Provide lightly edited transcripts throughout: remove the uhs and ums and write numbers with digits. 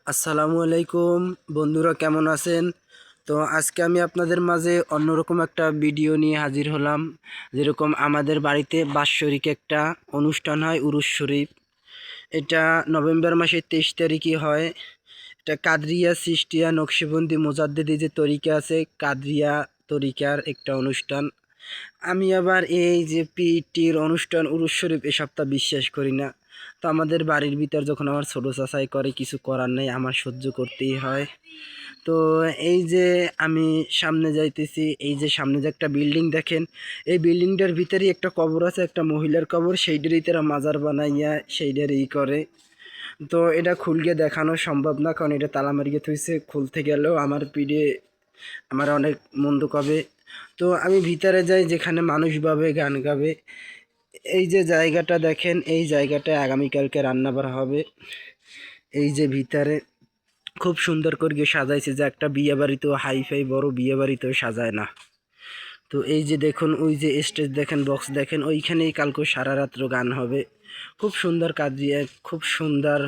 আসসালামু আলাইকুম বন্ধুরা, কেমন আছেন? তো আজকে আমি আপনাদের মাঝে অন্যরকম একটা ভিডিও নিয়ে হাজির হলাম। যেরকম আমাদের বাড়িতে বাৎসরিক একটা অনুষ্ঠান হয়, উরুস শরীফ। এটা নভেম্বর মাসের 23 তারিখে হয়। এটা কাদরিয়া সিস্টিয়া নকশবন্দি মোজাদ্দেদি যে তরিকা আছে, কাদরিয়া তরিকার একটা অনুষ্ঠান। আমি আবার এই যে পিটির অনুষ্ঠান, উরুস শরীফ, এসবটা বিশ্বাস করি না। তো আমাদের বাড়ির ভিতর যখন আমার ছোটো চাচাই করে, কিছু করার নেই, আমার সহ্য করতেই হয়। তো এই যে আমি সামনে যাইতেছি, এই যে সামনে যে একটা বিল্ডিং দেখেন, এই বিল্ডিংটার ভিতরেই একটা কবর আছে, একটা মহিলার কবর। সেইটারই তারা মাজার বানাইয়া সেইটারই করে। তো এটা খুলকে দেখানো সম্ভব না, কারণ এটা তালা মারিয়ে থইছে। খুলতে গেলেও আমার পিঠে আমার অনেক মন্দ কবে। তো আমি ভিতরে যাই, যেখানে মানুষ গাবে, গান গাবে। এই যে জায়গাটা দেখেন, এই জায়গাটায় আগামীকালকে রান্না করা হবে। এই যে ভিতরে খুব সুন্দর করে সাজাইছে, যে একটা বিয়ে বাড়িতেও, হাইফাই বড় বিয়ে বাড়িতেও সাজায় না। তো এই যে দেখুন, ওই যে স্টেজ দেখেন, বক্স দেখেন, ওইখানেই কালকে সারা রাত্র গান হবে। খুব সুন্দর কাজ দিয়ে, খুব সুন্দর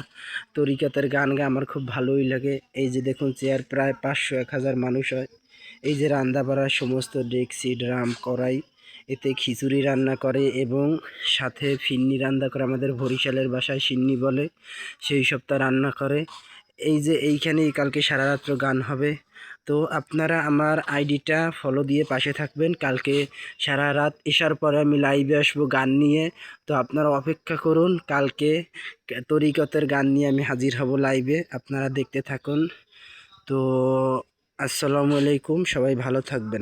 তরিকাতের গান গায়, আমার খুব ভালোই লাগে। এই যে দেখুন, চেয়ার প্রায় 500-1000 মানুষ হয়। এই যে রান্না বাড়ার সমস্ত ডেকচি, ড্রাম, কড়াই, এতে খিচুড়ি রান্না করে এবং সাথে ফিন্নি রান্না করে, আমাদের বরিশালের ভাষায় সিন্নি বলে, সেই সবটা রান্না করে। এই যে এইখানেই কালকে সারা রাত্র গান হবে। তো আপনারা আমার আইডিটা ফলো দিয়ে পাশে থাকবেন। কালকে সারা রাত এসার পরে আমি লাইভে আসবো গান নিয়ে। তো আপনারা অপেক্ষা করুন, কালকে তরিকতের গান নিয়ে আমি হাজির হব লাইভে, আপনারা দেখতে থাকুন। তো আসসালামু আলাইকুম, সবাই ভালো থাকবেন।